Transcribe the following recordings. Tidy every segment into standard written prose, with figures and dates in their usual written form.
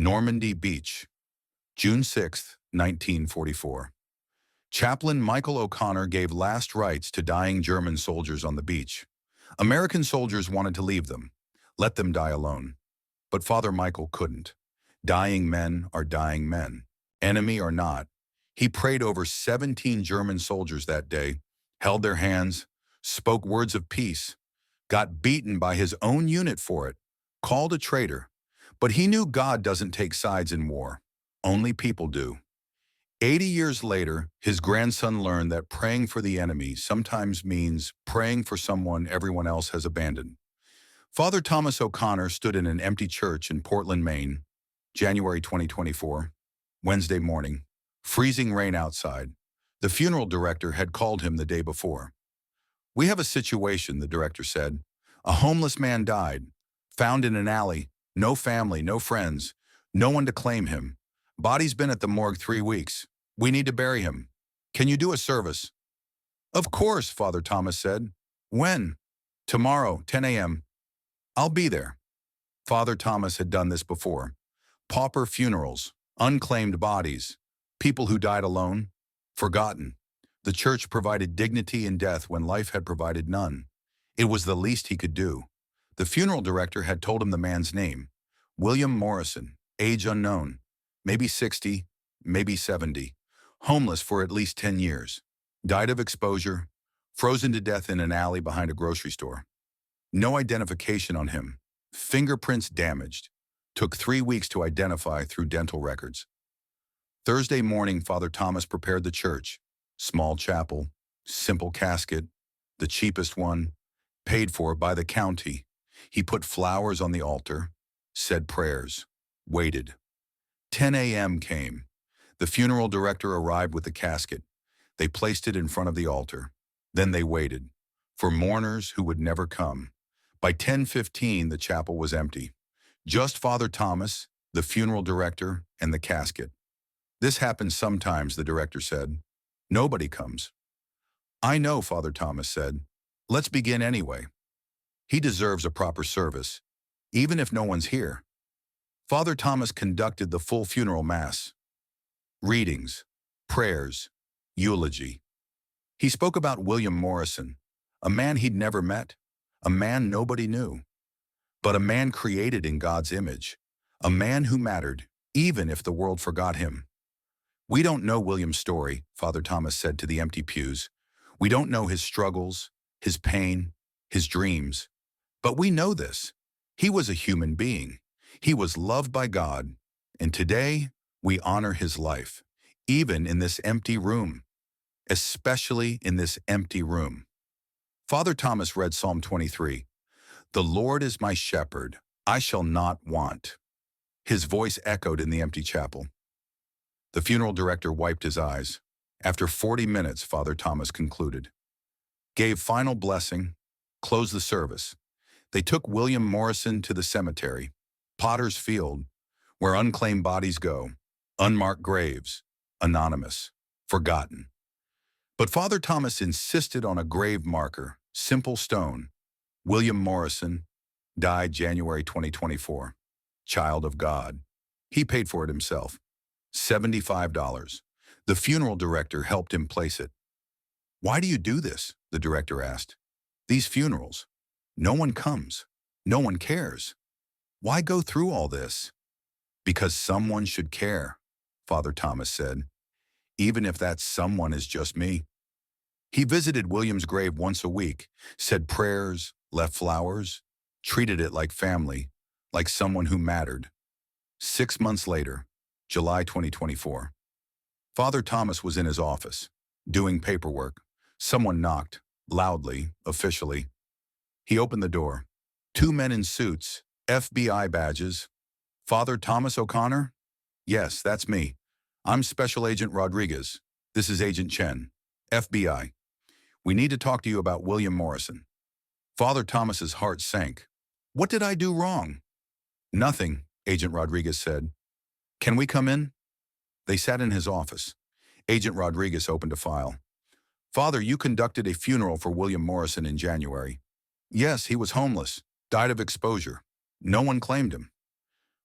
Normandy Beach, June 6, 1944. Chaplain Michael O'Connor gave last rites to dying German soldiers on the beach. American soldiers wanted to leave them, let them die alone. But Father Michael couldn't. Dying men are dying men, enemy or not. He prayed over 17 German soldiers that day, held their hands, spoke words of peace, got beaten by his own unit for it, called a traitor. But he knew God doesn't take sides in war. Only people do. 80 years later, his grandson learned that praying for the enemy sometimes means praying for someone everyone else has abandoned. Father Thomas O'Connor stood in an empty church in Portland, Maine, January 2024, Wednesday morning, freezing rain outside. The funeral director had called him the day before. "We have a situation," the director said. "A homeless man died, found in an alley, no family, no friends, no one to claim him. Body's been at the morgue 3 weeks. We need to bury him. Can you do a service?" "Of course," Father Thomas said. "When?" "Tomorrow, 10 a.m. I'll be there." Father Thomas had done this before. Pauper funerals, unclaimed bodies, people who died alone, forgotten. The church provided dignity in death when life had provided none. It was the least he could do. The funeral director had told him the man's name: William Morrison, age unknown, maybe 60, maybe 70, homeless for at least 10 years, died of exposure, frozen to death in an alley behind a grocery store. No identification on him, fingerprints damaged, took 3 weeks to identify through dental records. Thursday morning, Father Thomas prepared the church. Small chapel, simple casket, the cheapest one, paid for by the county. He put flowers on the altar, said prayers, waited. 10 a.m. came. The funeral director arrived with the casket. They placed it in front of the altar. Then they waited for mourners who would never come. By 10:15, the chapel was empty. Just Father Thomas, the funeral director, and the casket. "This happens sometimes," the director said. "Nobody comes." "I know," Father Thomas said. "Let's begin anyway. He deserves a proper service, even if no one's here." Father Thomas conducted the full funeral mass. Readings, prayers, eulogy. He spoke about William Morrison, a man he'd never met, a man nobody knew, but a man created in God's image, a man who mattered, even if the world forgot him. "We don't know William's story," Father Thomas said to the empty pews. "We don't know his struggles, his pain, his dreams. But we know this: he was a human being. He was loved by God. And today, we honor his life, even in this empty room, especially in this empty room." Father Thomas read Psalm 23. "The Lord is my shepherd, I shall not want." His voice echoed in the empty chapel. The funeral director wiped his eyes. After 40 minutes, Father Thomas concluded, gave final blessing, closed the service. They took William Morrison to the cemetery, Potter's Field, where unclaimed bodies go, unmarked graves, anonymous, forgotten. But Father Thomas insisted on a grave marker, simple stone. William Morrison died January 2024, child of God. He paid for it himself, $75. The funeral director helped him place it. "Why do you do this?" the director asked. "These funerals, no one comes, no one cares. Why go through all this?" "Because someone should care," Father Thomas said, "even if that someone is just me." He visited William's grave once a week, said prayers, left flowers, treated it like family, like someone who mattered. 6 months later, July 2024. Father Thomas was in his office, doing paperwork. Someone knocked, loudly, officially. He opened the door. 2 men in suits, FBI badges. "Father Thomas O'Connor?" "Yes, that's me. I'm Special Agent Rodriguez. This is Agent Chen, FBI. We need to talk to you about William Morrison." Father Thomas's heart sank. "What did I do wrong?" "Nothing," Agent Rodriguez said. "Can we come in?" They sat in his office. Agent Rodriguez opened a file. "Father, you conducted a funeral for William Morrison in January." "Yes, he was homeless, died of exposure. No one claimed him."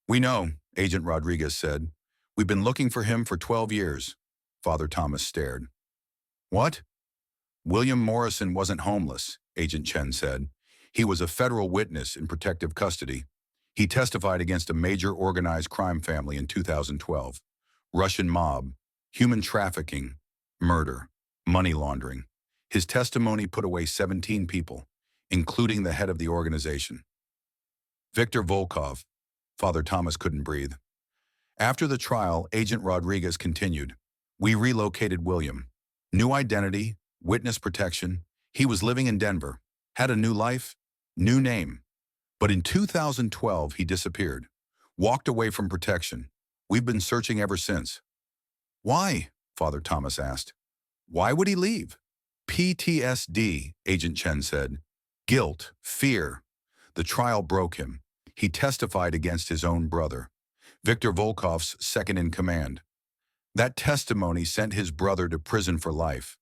"We know," Agent Rodriguez said. "We've been looking for him for 12 years." Father Thomas stared. "What?" "William Morrison wasn't homeless," Agent Chen said. "He was a federal witness in protective custody. He testified against a major organized crime family in 2012. Russian mob, human trafficking, murder, money laundering. His testimony put away 17 people, including the head of the organization. Viktor Volkov." Father Thomas couldn't breathe. After the trial, Agent Rodriguez continued. "We relocated William. New identity, witness protection. He was living in Denver, had a new life, new name. But in 2012, he disappeared, walked away from protection. We've been searching ever since." "Why?" Father Thomas asked. "Why would he leave?" "PTSD," Agent Chen said. "Guilt, fear." The trial broke him. He testified against his own brother, Viktor Volkov's second in command. That testimony sent his brother to prison for life.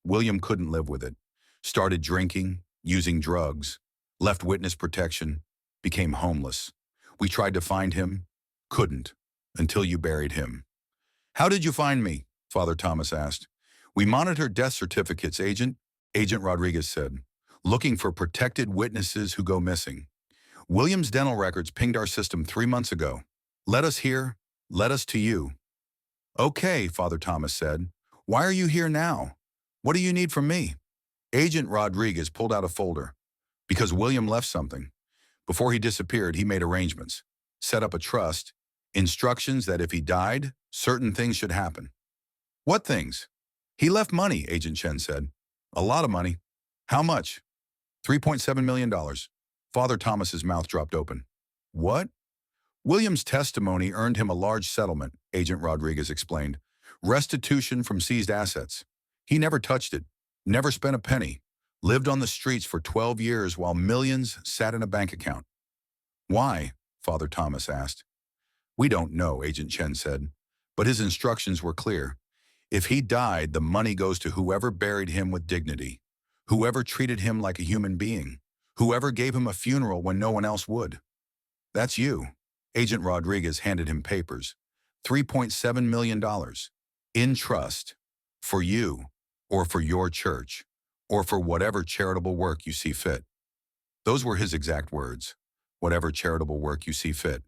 William couldn't live with it. Started drinking, using drugs, left witness protection, became homeless. We tried to find him, couldn't, until you buried him. "How did you find me?" Father Thomas asked. "We monitored death certificates, Agent Rodriguez said, "looking for protected witnesses who go missing. William's dental records pinged our system 3 months ago. Led us here, led us to you." "Okay," Father Thomas said. "Why are you here now? What do you need from me?" Agent Rodriguez pulled out a folder. "Because William left something. Before he disappeared, he made arrangements, set up a trust, instructions that if he died, certain things should happen." "What things?" "He left money," Agent Chen said. "A lot of money." "How much?" $3.7 million. Father Thomas's mouth dropped open. "What?" "William's testimony earned him a large settlement," Agent Rodriguez explained. "Restitution from seized assets. He never touched it, never spent a penny, lived on the streets for 12 years while millions sat in a bank account." "Why?" Father Thomas asked. "We don't know," Agent Chen said, "but his instructions were clear. If he died, the money goes to whoever buried him with dignity, whoever treated him like a human being, whoever gave him a funeral when no one else would. That's you." Agent Rodriguez handed him papers. $3.7 million in trust for you or for your church or for whatever charitable work you see fit. Those were his exact words. Whatever charitable work you see fit.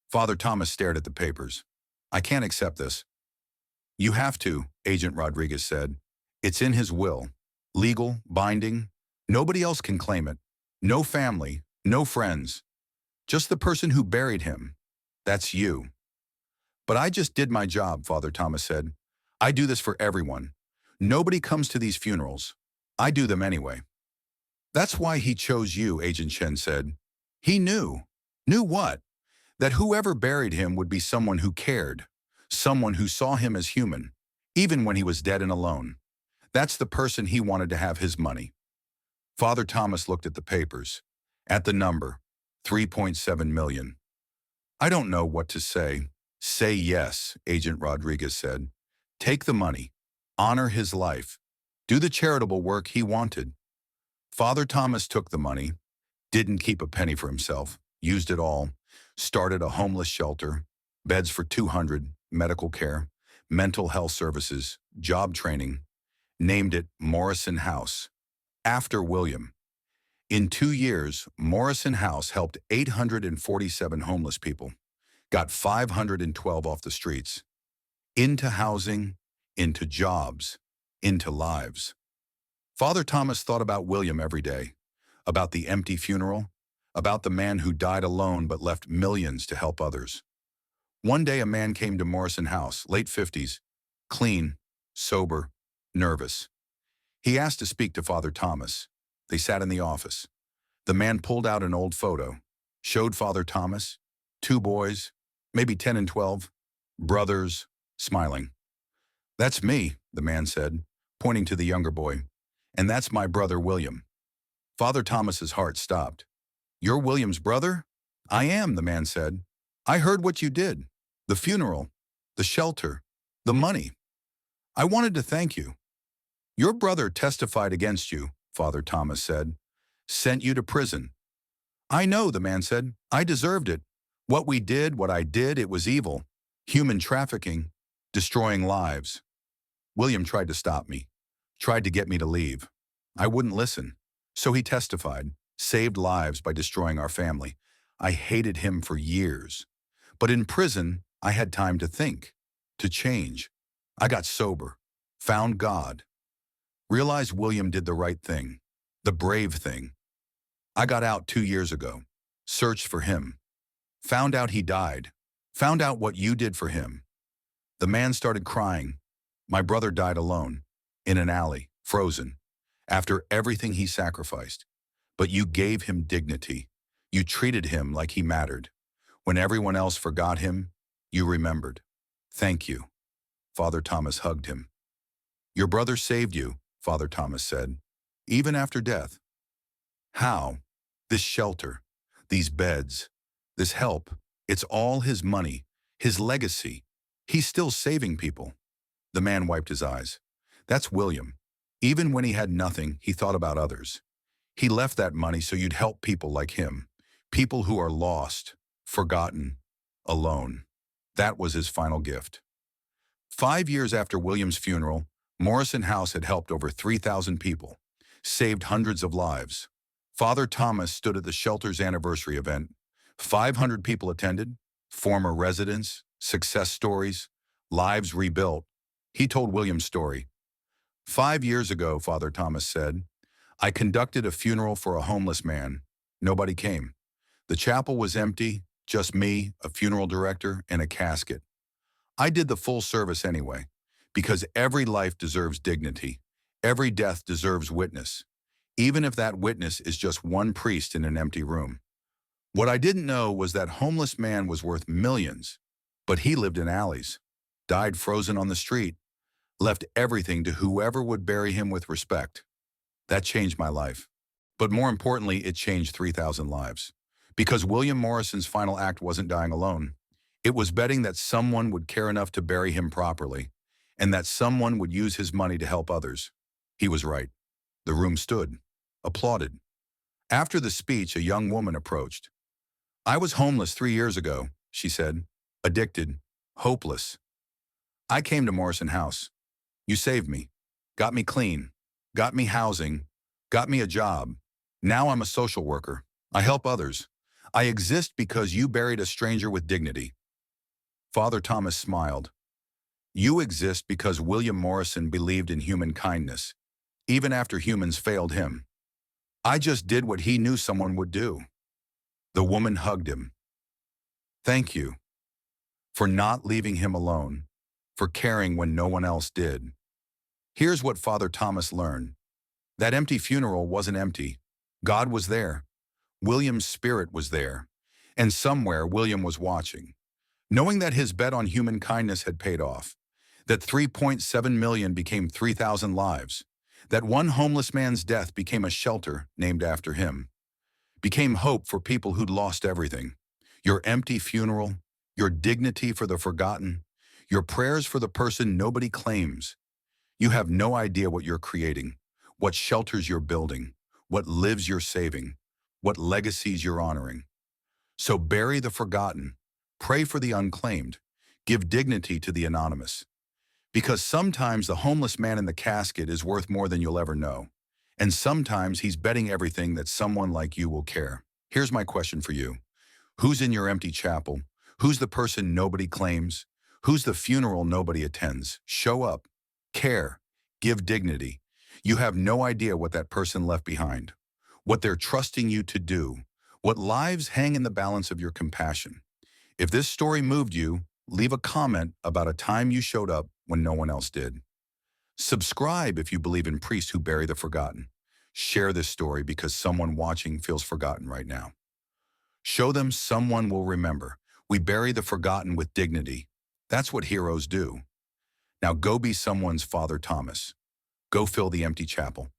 Father Thomas stared at the papers. "I can't accept this." "You have to," Agent Rodriguez said. "It's in his will. Legal, binding. Nobody else can claim it. No family, no friends. Just the person who buried him. That's you." "But I just did my job," Father Thomas said. "I do this for everyone. Nobody comes to these funerals. I do them anyway." "That's why he chose you," Agent Chen said. "He knew." "Knew what?" "That whoever buried him would be someone who cared, someone who saw him as human, even when he was dead and alone. That's the person he wanted to have his money." Father Thomas looked at the papers, at the number, 3.7 million. "I don't know what to say." "Say yes," Agent Rodriguez said. "Take the money. Honor his life. Do the charitable work he wanted." Father Thomas took the money, didn't keep a penny for himself, used it all, started a homeless shelter, beds for 200, medical care, mental health services, job training, named it Morrison House, after William. In 2 years, Morrison House helped 847 homeless people, got 512 off the streets, into housing, into jobs, into lives. Father Thomas thought about William every day, about the empty funeral, about the man who died alone but left millions to help others. One day a man came to Morrison House, late 50s, clean, sober, nervous. He asked to speak to Father Thomas. They sat in the office. The man pulled out an old photo, showed Father Thomas, 2 boys, maybe 10 and 12, brothers, smiling. "That's me," the man said, pointing to the younger boy. "And that's my brother William." Father Thomas's heart stopped. "You're William's brother?" "I am," the man said. "I heard what you did. The funeral, the shelter, the money. I wanted to thank you." "Your brother testified against you," Father Thomas said. "Sent you to prison." "I know," the man said. "I deserved it. What we did, what I did, it was evil. Human trafficking, destroying lives. William tried to stop me, tried to get me to leave. I wouldn't listen. So he testified, saved lives by destroying our family. I hated him for years. But in prison, I had time to think, to change. I got sober, found God, realized William did the right thing, the brave thing. I got out 2 years ago, searched for him, found out he died, found out what you did for him. The man started crying. My brother died alone, in an alley, frozen, after everything he sacrificed. But you gave him dignity. You treated him like he mattered. When everyone else forgot him, you remembered. Thank you. Father Thomas hugged him. Your brother saved you, Father Thomas said, even after death. How? This shelter, these beds, this help, it's all his money, his legacy. He's still saving people. The man wiped his eyes. That's William. Even when he had nothing, he thought about others. He left that money so you'd help people like him, people who are lost, forgotten, alone. That was his final gift. 5 years after William's funeral, Morrison House had helped over 3,000 people, saved hundreds of lives. Father Thomas stood at the shelter's anniversary event. 500 people attended, former residents, success stories, lives rebuilt. He told William's story. 5 years ago, Father Thomas said, I conducted a funeral for a homeless man. Nobody came. The chapel was empty, just me, a funeral director, and a casket. I did the full service anyway, because every life deserves dignity. Every death deserves witness, even if that witness is just one priest in an empty room. What I didn't know was that homeless man was worth millions, but he lived in alleys, died frozen on the street, left everything to whoever would bury him with respect. That changed my life. But more importantly, it changed 3,000 lives. Because William Morrison's final act wasn't dying alone. It was betting that someone would care enough to bury him properly, and that someone would use his money to help others. He was right. The room stood, applauded. After the speech, a young woman approached. I was homeless 3 years ago, she said, addicted, hopeless. I came to Morrison House. You saved me, got me clean, got me housing, got me a job. Now I'm a social worker. I help others. I exist because you buried a stranger with dignity. Father Thomas smiled. You exist because William Morrison believed in human kindness, even after humans failed him. I just did what he knew someone would do. The woman hugged him. Thank you for not leaving him alone, for caring when no one else did. Here's what Father Thomas learned. That empty funeral wasn't empty. God was there. William's spirit was there. And somewhere William was watching, knowing that his bet on human kindness had paid off, that 3.7 million became 3,000 lives, that one homeless man's death became a shelter named after him, became hope for people who'd lost everything. Your empty funeral, your dignity for the forgotten, your prayers for the person nobody claims. You have no idea what you're creating, what shelters you're building, what lives you're saving, what legacies you're honoring. So bury the forgotten, pray for the unclaimed, give dignity to the anonymous. Because sometimes the homeless man in the casket is worth more than you'll ever know. And sometimes he's betting everything that someone like you will care. Here's my question for you. Who's in your empty chapel? Who's the person nobody claims? Who's the funeral nobody attends? Show up, care, give dignity. You have no idea what that person left behind, what they're trusting you to do, what lives hang in the balance of your compassion. If this story moved you, leave a comment about a time you showed up when no one else did. Subscribe if you believe in priests who bury the forgotten. Share this story because someone watching feels forgotten right now. Show them someone will remember. We bury the forgotten with dignity. That's what heroes do. Now go be someone's Father Thomas. Go fill the empty chapel.